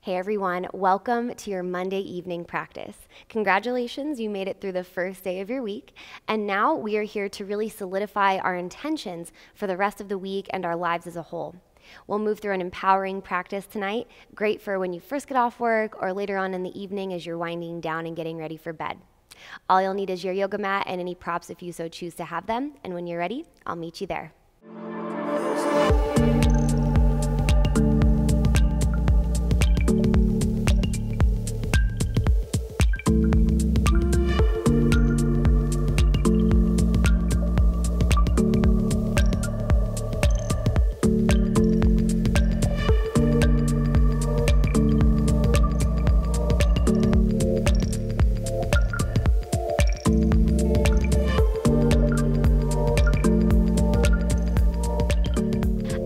Hey everyone, welcome to your Monday evening practice. Congratulations, you made it through the first day of your week, and now we are here to really solidify our intentions for the rest of the week and our lives as a whole. We'll move through an empowering practice tonight, great for when you first get off work or later on in the evening as you're winding down and getting ready for bed. All you'll need is your yoga mat and any props if you so choose to have them, and when you're ready, I'll meet you there.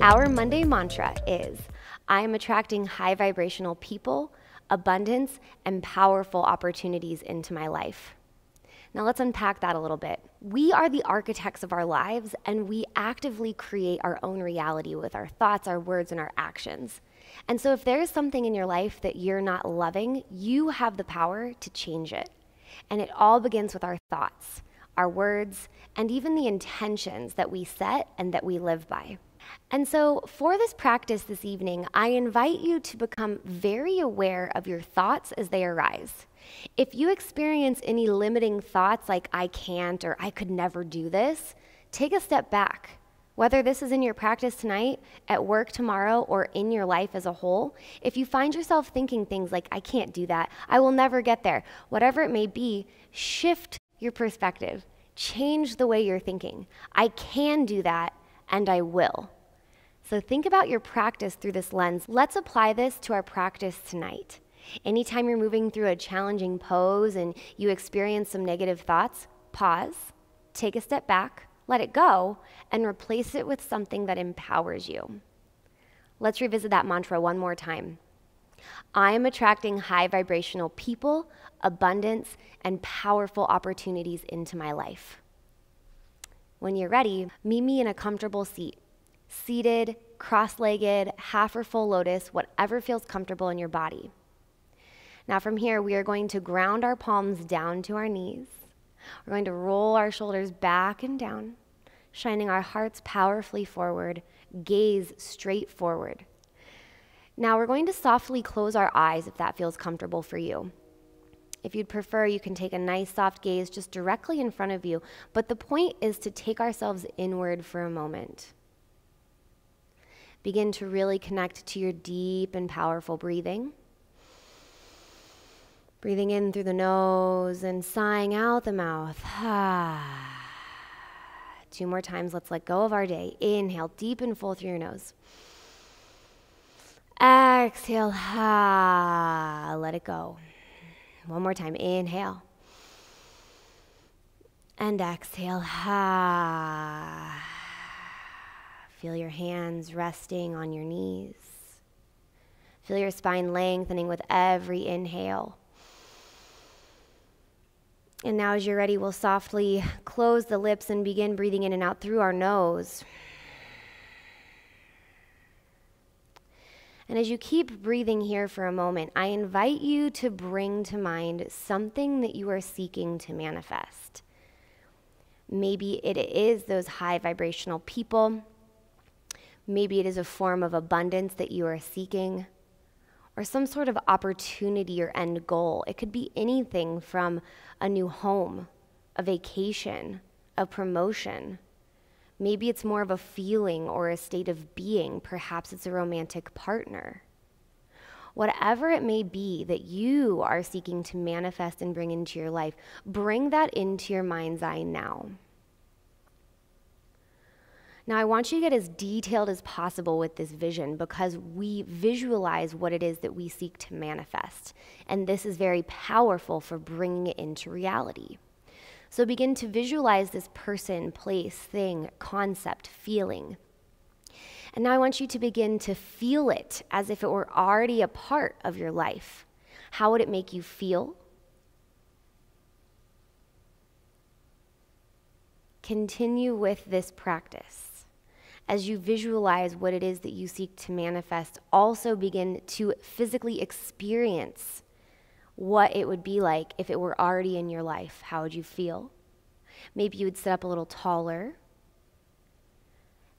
Our Monday mantra is, I am attracting high vibrational people, abundance, and powerful opportunities into my life. Now let's unpack that a little bit. We are the architects of our lives, and we actively create our own reality with our thoughts, our words, and our actions. And so if there is something in your life that you're not loving, you have the power to change it. And it all begins with our thoughts, our words, and even the intentions that we set and that we live by. And so for this practice this evening, I invite you to become very aware of your thoughts as they arise. If you experience any limiting thoughts like I can't or I could never do this, take a step back. Whether this is in your practice tonight, at work tomorrow, or in your life as a whole, if you find yourself thinking things like I can't do that, I will never get there, whatever it may be, shift your perspective. Change the way you're thinking. I can do that, and I will. So think about your practice through this lens. Let's apply this to our practice tonight. Anytime you're moving through a challenging pose and you experience some negative thoughts, pause, take a step back, let it go, and replace it with something that empowers you. Let's revisit that mantra one more time. I am attracting high vibrational people, abundance, and powerful opportunities into my life. When you're ready, meet me in a comfortable seat. Seated, cross-legged, half or full lotus, whatever feels comfortable in your body. Now from here, we are going to ground our palms down to our knees. We're going to roll our shoulders back and down, shining our hearts powerfully forward, gaze straight forward. Now we're going to softly close our eyes if that feels comfortable for you. If you'd prefer, you can take a nice soft gaze just directly in front of you, but the point is to take ourselves inward for a moment. Begin to really connect to your deep and powerful breathing. Breathing in through the nose and sighing out the mouth. 2 more times, let's let go of our day. Inhale deep and full through your nose. Exhale, let it go. 1 more time, inhale. And exhale, Feel your hands resting on your knees. Feel your spine lengthening with every inhale. And now as you're ready, we'll softly close the lips and begin breathing in and out through our nose. And as you keep breathing here for a moment, I invite you to bring to mind something that you are seeking to manifest. Maybe it is those high vibrational people. Maybe it is a form of abundance that you are seeking, or some sort of opportunity or end goal. It could be anything from a new home, a vacation, a promotion. Maybe it's more of a feeling or a state of being. Perhaps it's a romantic partner. Whatever it may be that you are seeking to manifest and bring into your life, bring that into your mind's eye now. Now, I want you to get as detailed as possible with this vision because we visualize what it is that we seek to manifest. And this is very powerful for bringing it into reality. So begin to visualize this person, place, thing, concept, feeling. And now I want you to begin to feel it as if it were already a part of your life. How would it make you feel? Continue with this practice. as you visualize what it is that you seek to manifest, also begin to physically experience what it would be like if it were already in your life. How would you feel? Maybe you would sit up a little taller.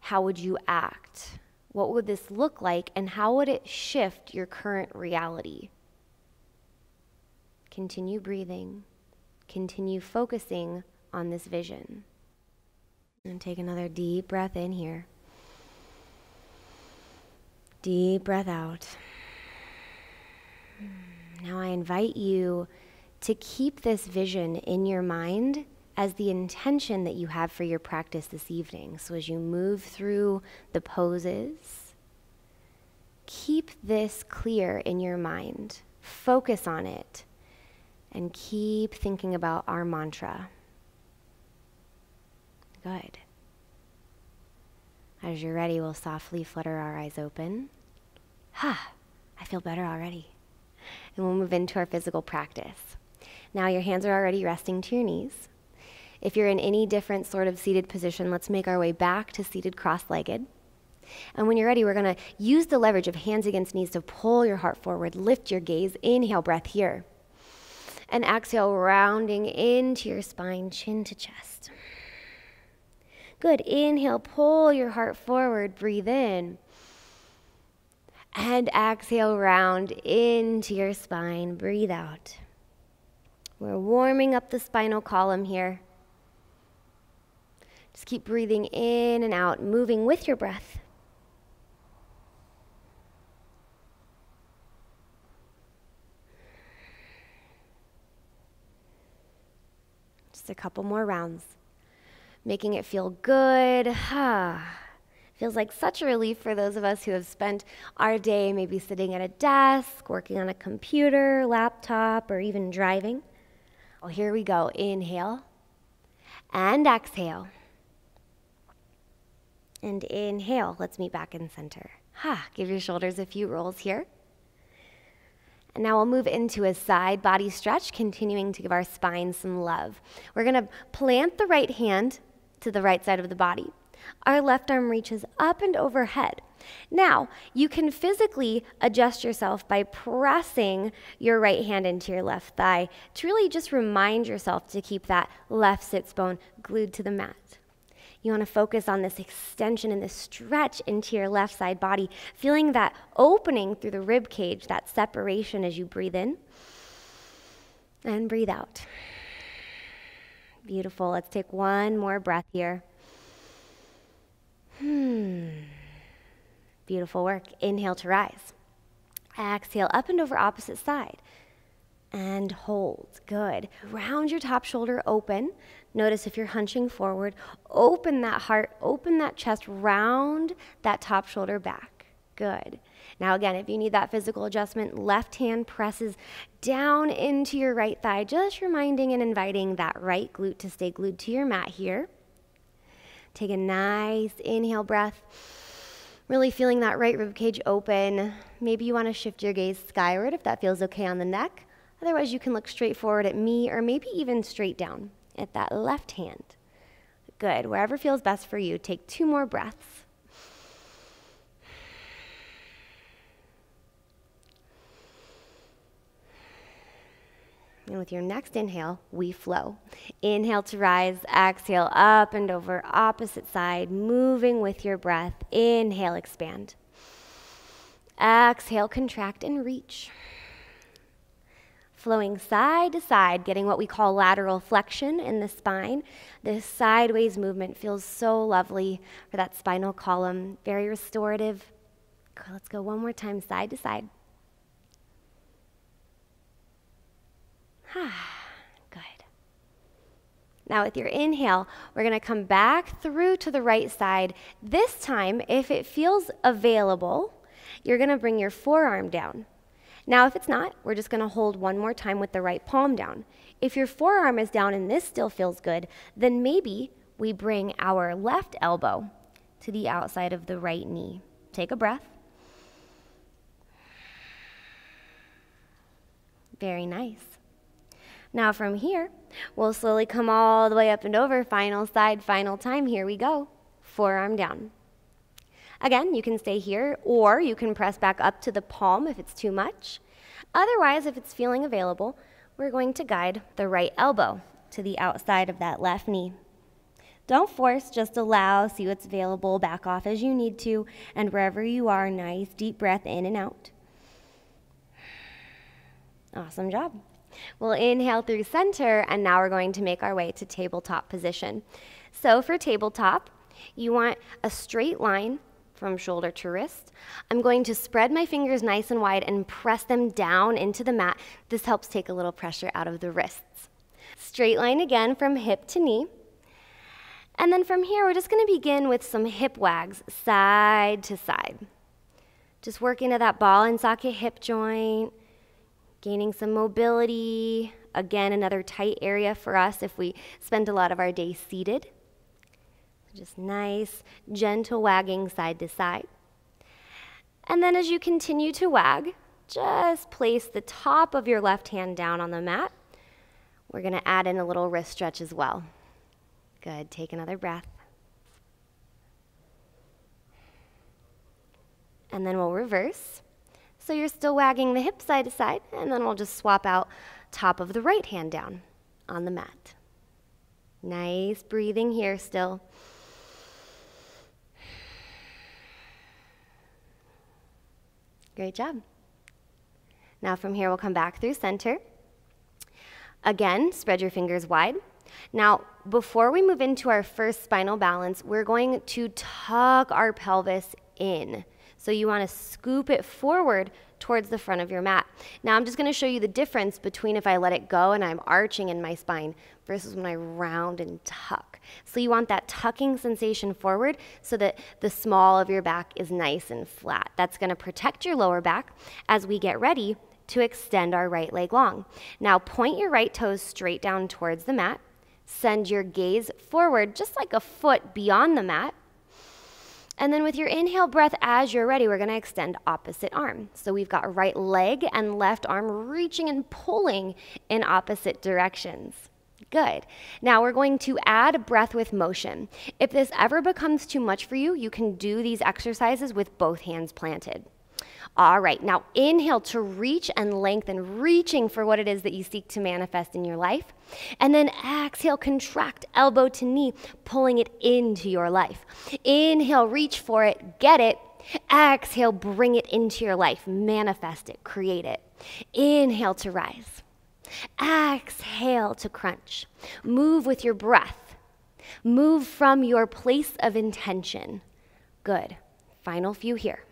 How would you act? What would this look like, and how would it shift your current reality? Continue breathing. Continue focusing on this vision. And take another deep breath in here. Deep breath out. Now I invite you to keep this vision in your mind as the intention that you have for your practice this evening. So as you move through the poses, keep this clear in your mind. Focus on it and keep thinking about our mantra. Good. As you're ready, we'll softly flutter our eyes open. I feel better already. And we'll move into our physical practice. Now your hands are already resting to your knees. If you're in any different sort of seated position, let's make our way back to seated cross-legged. And when you're ready, we're going to use the leverage of hands against knees to pull your heart forward. Lift your gaze. Inhale, breath here. And exhale, rounding into your spine, chin to chest. Good. Inhale, pull your heart forward. Breathe in. And exhale, round into your spine. Breathe out. We're warming up the spinal column here. Just keep breathing in and out, moving with your breath. Just a couple more rounds. Making it feel good. Feels like such a relief for those of us who have spent our day maybe sitting at a desk, working on a computer, laptop, or even driving. Well, here we go. Inhale and exhale. And inhale. Let's meet back in center. Give your shoulders a few rolls here. And now we'll move into a side body stretch, continuing to give our spine some love. We're going to plant the right hand to the right side of the body. Our left arm reaches up and overhead. Now, you can physically adjust yourself by pressing your right hand into your left thigh to really just remind yourself to keep that left sits bone glued to the mat. You want to focus on this extension and this stretch into your left side body, feeling that opening through the rib cage, that separation as you breathe in and breathe out. Beautiful. Let's take one more breath here. Beautiful work. Inhale to rise. Exhale up and over opposite side. And hold. Good. Round your top shoulder open. Notice if you're hunching forward, open that heart, open that chest, round that top shoulder back. Good. Now again, if you need that physical adjustment, left hand presses down into your right thigh, just reminding and inviting that right glute to stay glued to your mat here. Take a nice inhale breath, really feeling that right rib cage open. Maybe you want to shift your gaze skyward if that feels okay on the neck. Otherwise, you can look straight forward at me or maybe even straight down at that left hand. Good. Wherever feels best for you. Take 2 more breaths. And with your next inhale, we flow. Inhale to rise, exhale up and over opposite side, moving with your breath. Inhale, expand. Exhale, contract and reach. Flowing side to side, getting what we call lateral flexion in the spine. This sideways movement feels so lovely for that spinal column, very restorative. Let's go one more time, side to side. Good. Now with your inhale, we're going to come back through to the right side. This time, if it feels available, you're going to bring your forearm down. Now, if it's not, we're just going to hold one more time with the right palm down. If your forearm is down and this still feels good, then maybe we bring our left elbow to the outside of the right knee. Take a breath. Very nice. Now from here, we'll slowly come all the way up and over. Final side, final time. Here we go. Forearm down. Again, you can stay here, or you can press back up to the palm if it's too much. Otherwise, if it's feeling available, we're going to guide the right elbow to the outside of that left knee. Don't force, just allow, see what's available, back off as you need to, and wherever you are, nice deep breath in and out. Awesome job. We'll inhale through center, and now we're going to make our way to tabletop position. So for tabletop, you want a straight line from shoulder to wrist. I'm going to spread my fingers nice and wide and press them down into the mat. This helps take a little pressure out of the wrists. Straight line again from hip to knee. And then from here, we're just going to begin with some hip wags, side to side. Just working to that ball and socket hip joint, gaining some mobility. Again, another tight area for us if we spend a lot of our day seated. Just nice, gentle wagging side to side. And then as you continue to wag, just place the top of your left hand down on the mat. We're going to add in a little wrist stretch as well. Good. Take another breath. And then we'll reverse. So you're still wagging the hip side to side, and then we'll just swap out top of the right hand down on the mat. Nice breathing here still. Great job. Now from here, we'll come back through center. Again, spread your fingers wide. Now, before we move into our first spinal balance, we're going to tuck our pelvis in. So you want to scoop it forward towards the front of your mat. Now I'm just going to show you the difference between if I let it go and I'm arching in my spine versus when I round and tuck. So you want that tucking sensation forward so that the small of your back is nice and flat. That's going to protect your lower back as we get ready to extend our right leg long. Now point your right toes straight down towards the mat. Send your gaze forward just like a foot beyond the mat. And then with your inhale breath, as you're ready, we're going to extend opposite arm. So we've got right leg and left arm reaching and pulling in opposite directions. Good. Now we're going to add breath with motion. If this ever becomes too much for you, you can do these exercises with both hands planted. All right, now inhale to reach and lengthen, reaching for what it is that you seek to manifest in your life. And then exhale, contract elbow to knee, pulling it into your life. Inhale, reach for it, get it. Exhale, bring it into your life, manifest it, create it. Inhale to rise. Exhale to crunch. Move with your breath. Move from your place of intention. Good. Final few here.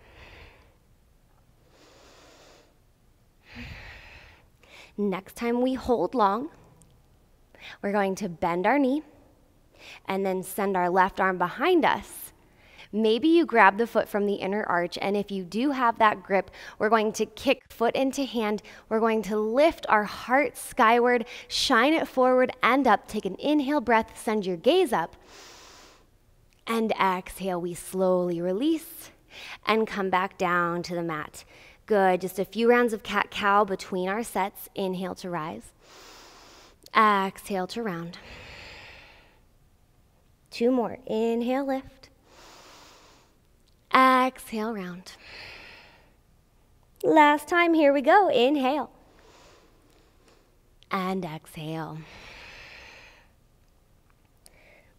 Next time we hold long, we're going to bend our knee and then send our left arm behind us. Maybe you grab the foot from the inner arch, and if you do have that grip, we're going to kick foot into hand. We're going to lift our heart skyward, shine it forward and up. Take an inhale breath, send your gaze up. And exhale, we slowly release and come back down to the mat. Good, just a few rounds of cat-cow between our sets. Inhale to rise. Exhale to round. 2 more. Inhale, lift. Exhale, round. Last time, here we go. Inhale. And exhale.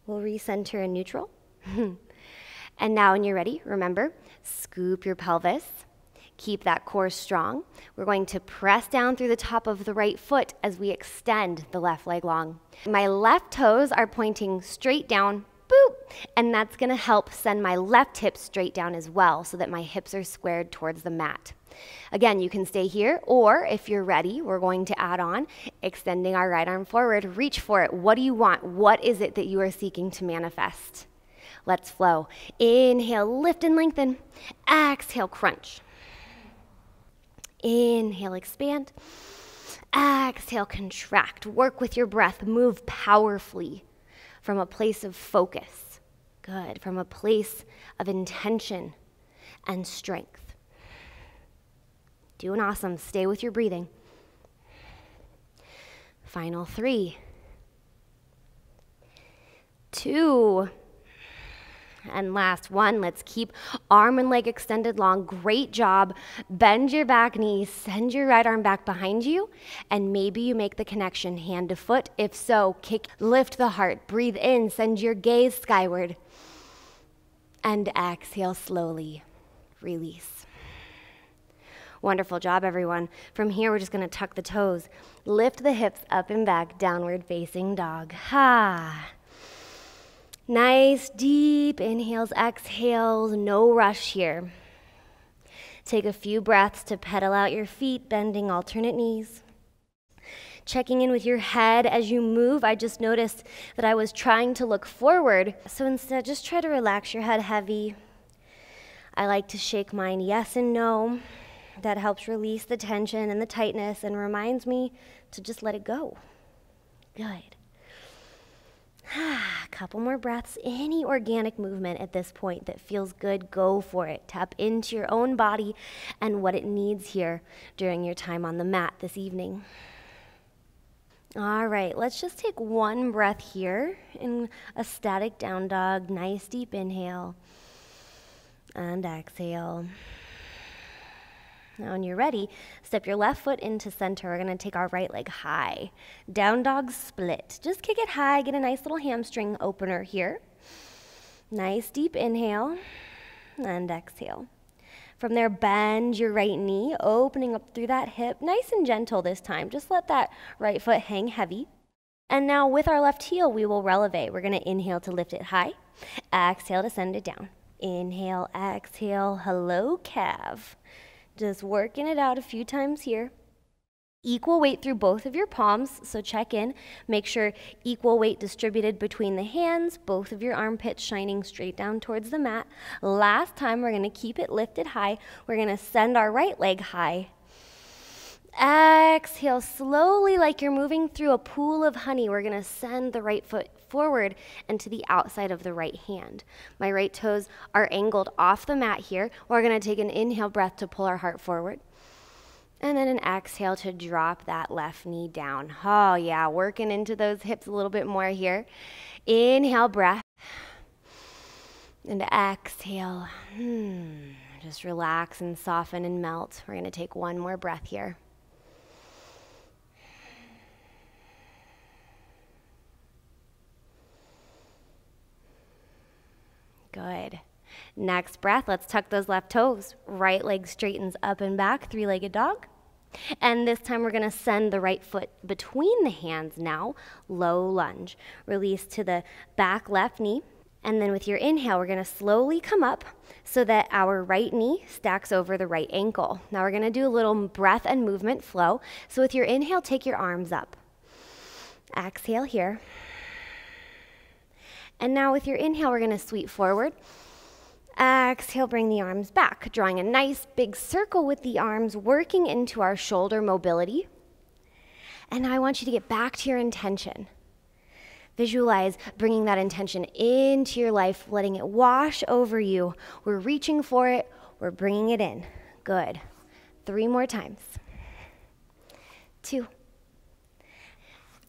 We'll recenter in neutral. And now when you're ready, remember, scoop your pelvis. Keep that core strong. We're going to press down through the top of the right foot as we extend the left leg long. My left toes are pointing straight down, boop, and that's gonna help send my left hip straight down as well so that my hips are squared towards the mat. Again, you can stay here, or if you're ready, we're going to add on extending our right arm forward. Reach for it. What do you want? What is it that you are seeking to manifest? Let's flow. Inhale, lift and lengthen. Exhale, crunch. Inhale, expand. Exhale, contract. Work with your breath. Move powerfully from a place of focus. Good. From a place of intention and strength. Doing awesome. Stay with your breathing. Final 3, 2, And last one, let's keep arm and leg extended long. Great job. Bend your back knee, send your right arm back behind you, and maybe you make the connection hand to foot. If so, lift the heart, breathe in, send your gaze skyward, and exhale slowly, release. Wonderful job, everyone. From here, we're just gonna tuck the toes, lift the hips up and back, downward facing dog. Ha. Nice deep inhales, exhales, no rush here. Take a few breaths to pedal out your feet, bending alternate knees. Checking in with your head as you move. I just noticed that I was trying to look forward, so instead just try to relax your head heavy. I like to shake mine yes and no. That helps release the tension and the tightness and reminds me to just let it go. Good. A couple more breaths. Any organic movement at this point that feels good, go for it. Tap into your own body and what it needs here during your time on the mat this evening. All right, let's just take one breath here in a static down dog. Nice deep inhale and exhale. Now when you're ready, step your left foot into center. We're gonna take our right leg high. Down dog split. Just kick it high, get a nice little hamstring opener here. Nice deep inhale and exhale. From there, bend your right knee, opening up through that hip. Nice and gentle this time. Just let that right foot hang heavy. And now with our left heel, we will releve. We're gonna inhale to lift it high. Exhale to send it down. Inhale, exhale, hello calf. Just working it out a few times here. Equal weight through both of your palms, so check in. Make sure equal weight distributed between the hands, both of your armpits shining straight down towards the mat. Last time, we're gonna keep it lifted high. We're gonna send our right leg high. Exhale slowly like you're moving through a pool of honey. We're gonna send the right foot forward and to the outside of the right hand. My right toes are angled off the mat here. We're gonna take an inhale breath to pull our heart forward. And then an exhale to drop that left knee down. Oh yeah, working into those hips a little bit more here. Inhale, breath. And exhale. Just relax and soften and melt. We're gonna take one more breath here. Good. Next breath, let's tuck those left toes. Right leg straightens up and back, three-legged dog. And this time we're gonna send the right foot between the hands now, low lunge. Release to the back left knee. And then with your inhale, we're gonna slowly come up so that our right knee stacks over the right ankle. Now we're gonna do a little breath and movement flow. So with your inhale, take your arms up. Exhale here. And now with your inhale, we're gonna sweep forward. Exhale, bring the arms back, drawing a nice big circle with the arms, working into our shoulder mobility. And now I want you to get back to your intention. Visualize bringing that intention into your life, letting it wash over you. We're reaching for it, we're bringing it in. Good. 3 more times. 2.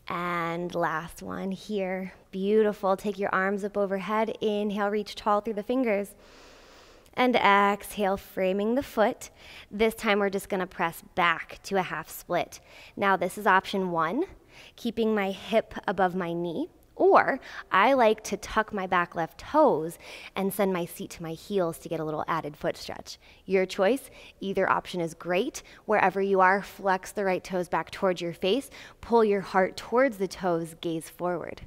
And last one here. Beautiful. Take your arms up overhead. Inhale, reach tall through the fingers. And exhale, framing the foot. This time we're just gonna press back to a half split. Now this is option 1, keeping my hip above my knee. Or I like to tuck my back left toes and send my seat to my heels to get a little added foot stretch. Your choice, either option is great. Wherever you are, flex the right toes back towards your face, pull your heart towards the toes, gaze forward.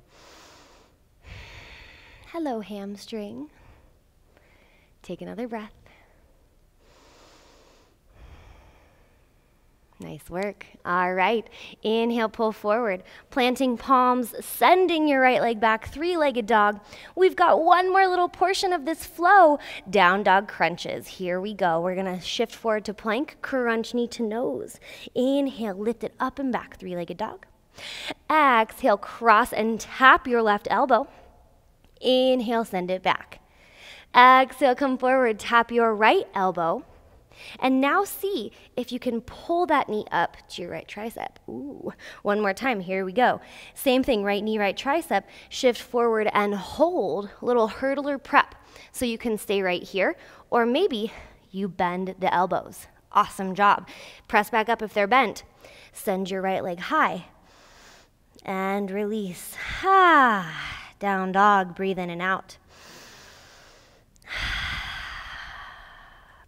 Hello, hamstring. Take another breath. Nice work. All right. Inhale, pull forward. Planting palms, sending your right leg back, three-legged dog. We've got one more little portion of this flow. Down dog crunches. Here we go. We're going to shift forward to plank, crunch knee to nose. Inhale, lift it up and back, three-legged dog. Exhale, cross and tap your left elbow. Inhale, send it back. Exhale, come forward, tap your right elbow. And now see if you can pull that knee up to your right tricep. Ooh, one more time, here we go. Same thing, right knee, right tricep, shift forward and hold, little hurdler prep. So you can stay right here, or maybe you bend the elbows. Awesome job. Press back up if they're bent. Send your right leg high. And release. Down dog, breathe in and out.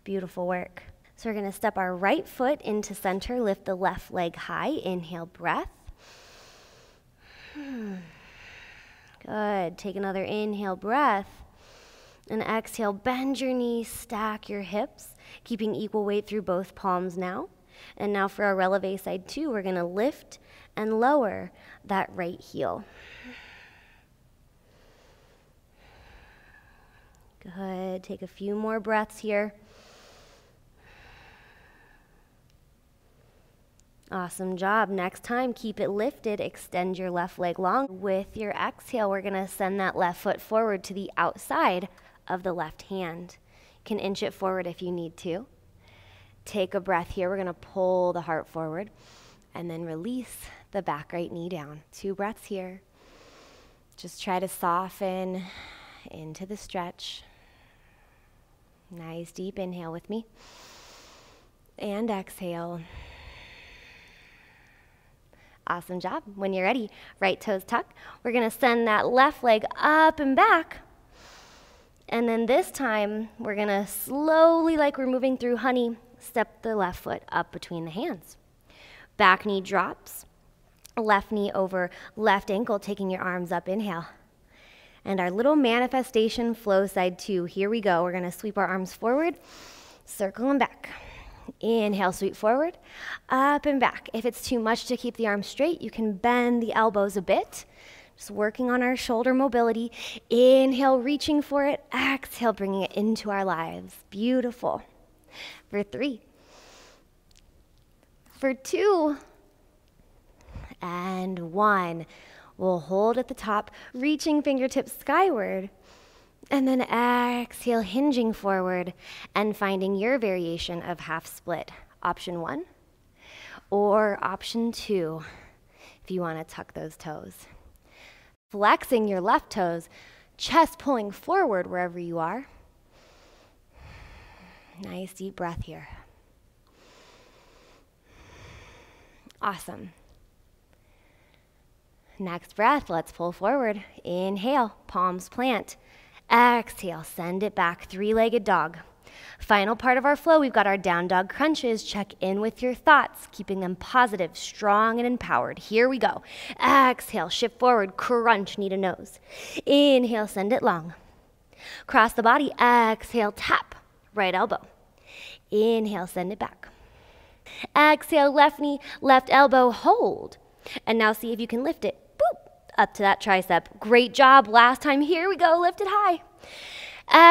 Beautiful work. So we're gonna step our right foot into center, lift the left leg high, inhale, breath. Good, take another inhale, breath. And exhale, bend your knees, stack your hips, keeping equal weight through both palms now. And now for our releve side 2, we're gonna lift and lower that right heel. Good, take a few more breaths here. Awesome job. Next time, keep it lifted, extend your left leg long. With your exhale, we're gonna send that left foot forward to the outside of the left hand. You can inch it forward if you need to. Take a breath here. We're gonna pull the heart forward and then release the back right knee down. 2 breaths here. Just try to soften into the stretch. Nice deep inhale with me. And exhale. Awesome job. When you're ready, right toes tuck. We're gonna send that left leg up and back. And then this time, we're gonna slowly, like we're moving through honey, step the left foot up between the hands. Back knee drops. Left knee over left ankle, taking your arms up, inhale. And our little manifestation flow side 2. Here we go. We're gonna sweep our arms forward, circle them back. Inhale, sweep forward, up and back. If it's too much to keep the arms straight, you can bend the elbows a bit. Just working on our shoulder mobility. Inhale, reaching for it. Exhale, bringing it into our lives. Beautiful. For 3. For 2. And 1. We'll hold at the top, reaching fingertips skyward. And then exhale, hinging forward and finding your variation of half split. Option 1 or option 2 if you want to tuck those toes. Flexing your left toes, chest pulling forward wherever you are. Nice deep breath here. Awesome. Next breath, let's pull forward. Inhale, palms plant. Exhale, send it back, 3-legged dog. Final part of our flow, we've got our down dog crunches. Check in with your thoughts, keeping them positive, strong, and empowered. Here we go. Exhale, shift forward, crunch, knee to nose. Inhale, send it long. Cross the body, exhale, tap, right elbow. Inhale, send it back. Exhale, left knee, left elbow, hold. And now see if you can lift it. Up to that tricep. Great job. Last time. Here we go. Lift it high.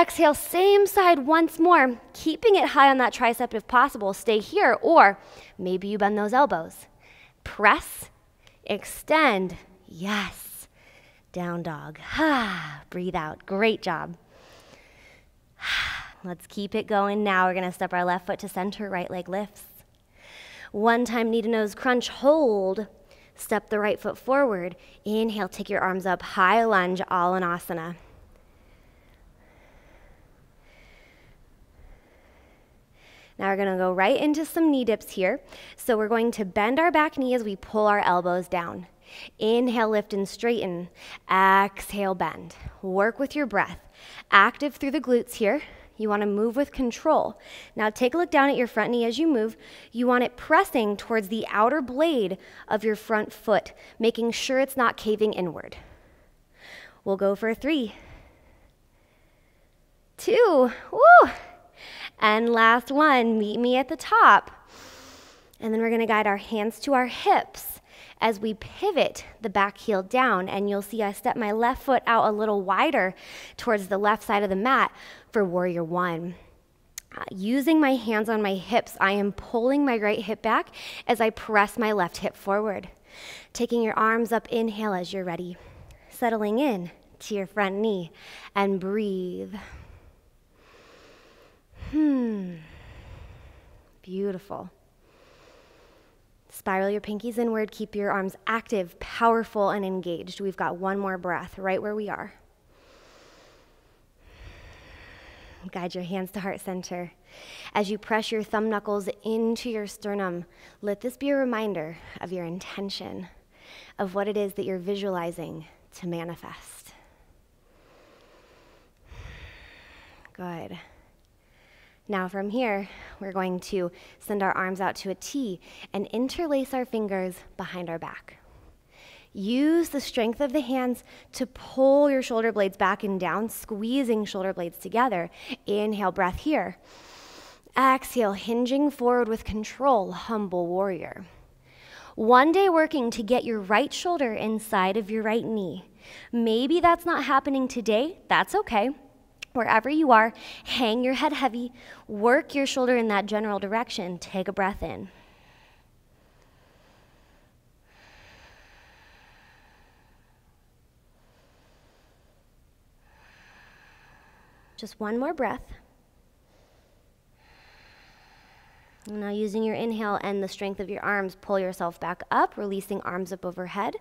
Exhale. Same side once more. Keeping it high on that tricep if possible. Stay here. Or maybe you bend those elbows. Press. Extend. Yes. Down dog. Breathe out. Great job. Let's keep it going now. We're going to step our left foot to center. Right leg lifts. One time knee to nose crunch. Hold. Step the right foot forward. Inhale, take your arms up, high lunge, all in asana. Now we're gonna go right into some knee dips here. So we're going to bend our back knee as we pull our elbows down. Inhale, lift and straighten. Exhale, bend. Work with your breath. Active through the glutes here. You want to move with control. Now take a look down at your front knee as you move. You want it pressing towards the outer blade of your front foot, making sure it's not caving inward. We'll go for 3, 2, woo! And last one, meet me at the top. And then we're going to guide our hands to our hips as we pivot the back heel down. And you'll see I step my left foot out a little wider towards the left side of the mat for Warrior 1. Using my hands on my hips, I am pulling my right hip back as I press my left hip forward. Taking your arms up, inhale as you're ready. Settling in to your front knee and breathe. Beautiful. Spiral your pinkies inward, keep your arms active, powerful, and engaged. We've got one more breath right where we are. Guide your hands to heart center. As you press your thumb knuckles into your sternum, let this be a reminder of your intention, of what it is that you're visualizing to manifest. Good. Now from here, we're going to send our arms out to a T and interlace our fingers behind our back. Use the strength of the hands to pull your shoulder blades back and down, squeezing shoulder blades together. Inhale, breath here. Exhale, hinging forward with control, humble warrior. One day working to get your right shoulder inside of your right knee. Maybe that's not happening today. That's okay. Wherever you are, hang your head heavy, work your shoulder in that general direction. Take a breath in. Just one more breath. Now using your inhale and the strength of your arms, pull yourself back up, releasing arms up overhead.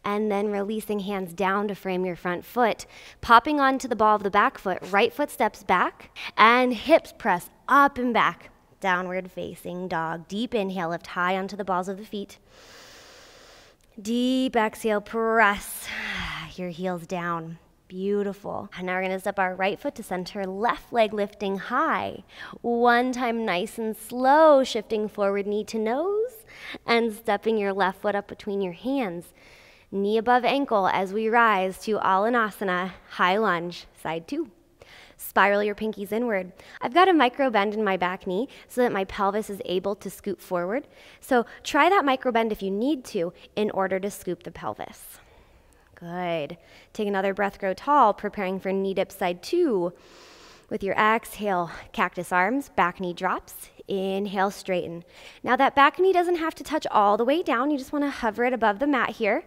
And then releasing hands down to frame your front foot, popping onto the ball of the back foot, right foot steps back, and hips press up and back, downward facing dog. Deep inhale, lift high onto the balls of the feet. Deep exhale, press your heels down. Beautiful. And now we're gonna step our right foot to center, left leg lifting high. One time nice and slow, shifting forward knee to nose, and stepping your left foot up between your hands. Knee above ankle as we rise to Alanasana, high lunge, side 2. Spiral your pinkies inward. I've got a micro bend in my back knee so that my pelvis is able to scoop forward. So try that micro bend if you need to in order to scoop the pelvis. Good. Take another breath, grow tall, preparing for knee dip, side 2. With your exhale, cactus arms, back knee drops. Inhale, straighten. Now that back knee doesn't have to touch all the way down. You just want to hover it above the mat here.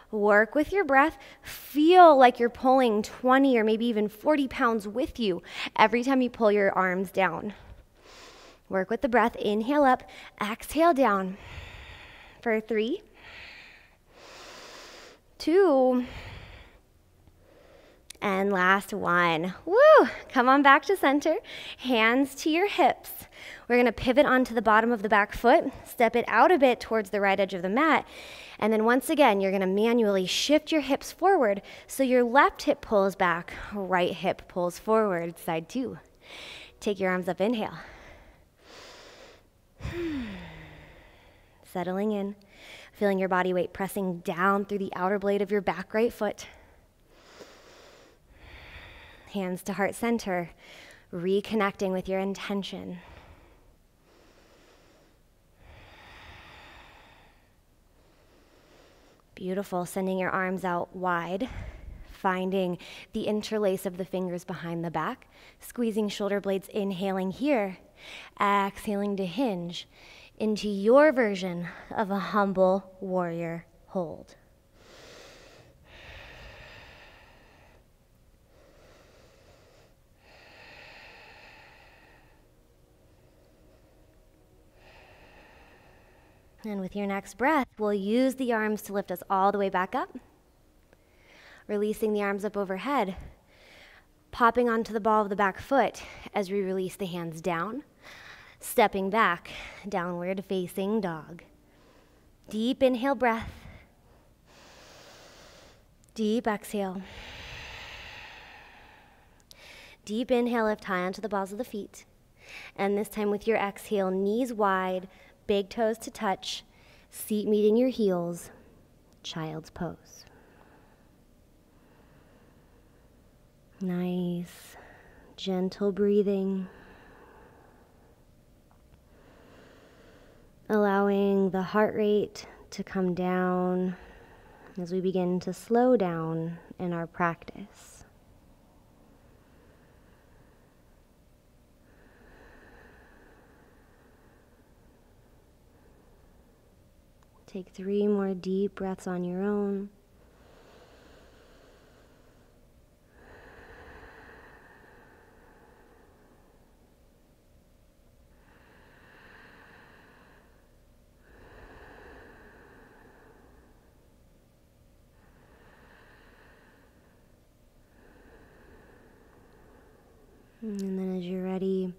Work with your breath. Feel like you're pulling 20 or maybe even 40 pounds with you every time you pull your arms down. Work with the breath. Inhale up, exhale down. For 3, 2, and last 1. Woo! Come on back to center. Hands to your hips. We're going to pivot onto the bottom of the back foot, step it out a bit towards the right edge of the mat, and then once again, you're going to manually shift your hips forward so your left hip pulls back, right hip pulls forward, side 2. Take your arms up, inhale. Settling in, feeling your body weight pressing down through the outer blade of your back right foot. Hands to heart center, reconnecting with your intention. Beautiful. Sending your arms out wide, finding the interlace of the fingers behind the back, squeezing shoulder blades, inhaling here, exhaling to hinge into your version of a humble warrior hold. And with your next breath, we'll use the arms to lift us all the way back up. Releasing the arms up overhead, popping onto the ball of the back foot as we release the hands down, stepping back, downward facing dog. Deep inhale breath. Deep exhale. Deep inhale, lift high onto the balls of the feet. And this time with your exhale, knees wide, big toes to touch, seat meeting your heels, child's pose. Nice, gentle breathing. Allowing the heart rate to come down as we begin to slow down in our practice. Take 3 more deep breaths on your own. And then as you're ready,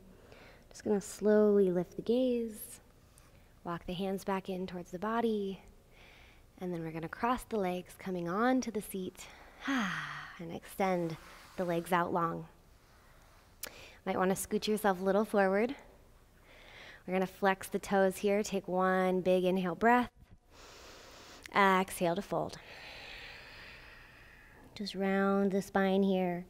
just going to slowly lift the gaze, walk the hands back in towards the body, and then we're going to cross the legs coming onto the seat and extend the legs out long. Might want to scoot yourself a little forward. We're going to flex the toes here. Take one big inhale breath. Exhale to fold. Just round the spine here,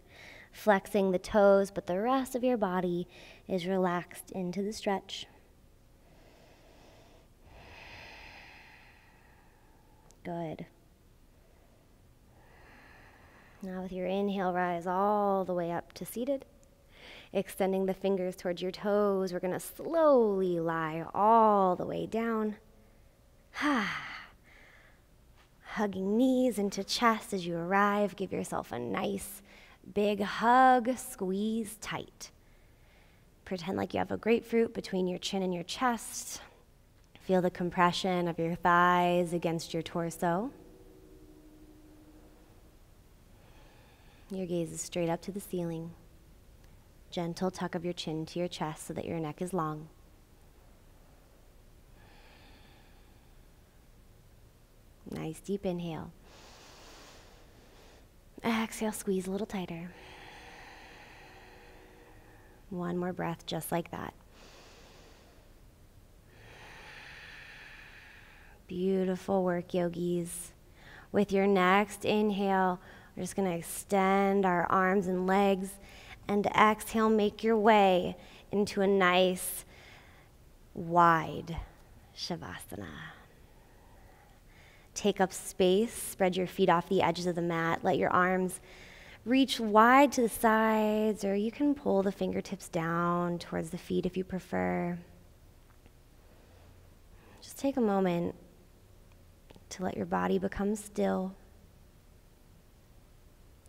flexing the toes, but the rest of your body is relaxed into the stretch. Good. Now with your inhale, rise all the way up to seated. Extending the fingers towards your toes, we're going to slowly lie all the way down. Hugging knees into chest as you arrive. Give yourself a nice big hug, squeeze tight. Pretend like you have a grapefruit between your chin and your chest. Feel the compression of your thighs against your torso. Your gaze is straight up to the ceiling. Gentle tuck of your chin to your chest so that your neck is long. Nice deep inhale. Exhale, squeeze a little tighter. One more breath just like that. Beautiful work, yogis. With your next inhale, we're just going to extend our arms and legs, and exhale, make your way into a nice, wide Shavasana. Take up space, spread your feet off the edges of the mat, let your arms reach wide to the sides, or you can pull the fingertips down towards the feet if you prefer. Just take a moment to let your body become still,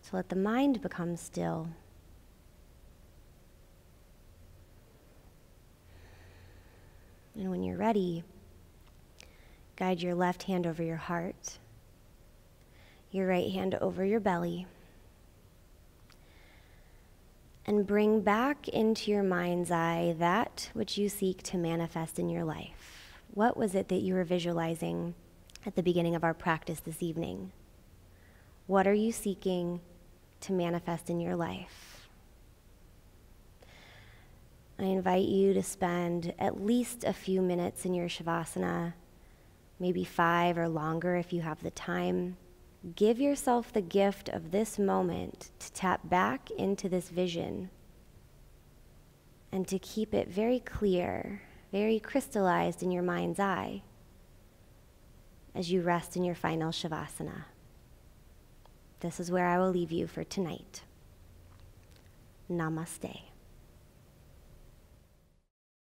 to let the mind become still. And when you're ready, guide your left hand over your heart, your right hand over your belly, and bring back into your mind's eye that which you seek to manifest in your life. What was it that you were visualizing at the beginning of our practice this evening? What are you seeking to manifest in your life? I invite you to spend at least a few minutes in your Shavasana, maybe 5 or longer if you have the time. Give yourself the gift of this moment to tap back into this vision and to keep it very clear, very crystallized in your mind's eye as you rest in your final Shavasana. This is where I will leave you for tonight. Namaste.